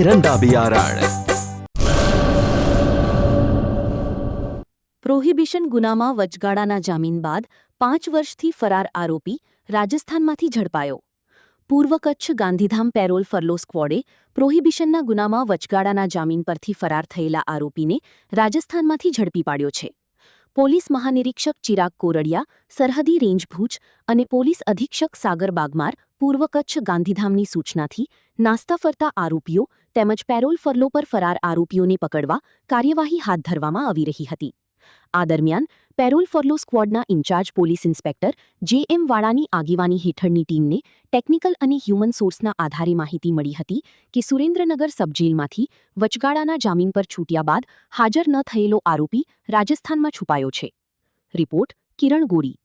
એરંડા બિયારણ પ્રોહિબિશન ગુનામાં વચગાળાના જામીન બાદ 5 વર્ષથી ફરાર આરોપી રાજસ્થાનમાંથી ઝડપાયો. પૂર્વ કચ્છ ગાંધીધામ પેરોલ ફરલો સ્ક્વોડે પ્રોહિબિશનના ગુનામાં વચગાળાના જામીન પરથી ફરાર થયેલા આરોપીને રાજસ્થાનમાંથી ઝડપી પાડ્યો છે. પોલીસ મહાનિરીક્ષક ચિરાગ કોરડિયા, સરહદી રેન્જ ભુજ અને પોલીસ અધિક્ષક સાગર બાગમાર પૂર્વ કચ્છ ગાંધીધામની સૂચનાથી નાસ્તા ફરતા આરોપીઓ તેમજ પેરોલ ફરલો પર ફરાર આરોપીઓને પકડવા કાર્યવાહી હાથ ધરવામાં આવી રહી હતી. આ દરમિયાન પેરોલ ફરલો સ્ક્વોડના ઇન્ચાર્જ પોલીસ ઇન્સ્પેક્ટર જે.એમ. વાળાની આગેવાની હેઠળની ટીમને ટેકનિકલ અને હ્યુમન સોર્સના આધારે માહિતી મળી હતી કે સુરેન્દ્રનગર સબજેલમાંથી વચગાળાના જામીન પર છૂટ્યા બાદ હાજર ન થયેલો આરોપી રાજસ્થાનમાં છુપાયો છે. રિપોર્ટ કિરણ ગોરી.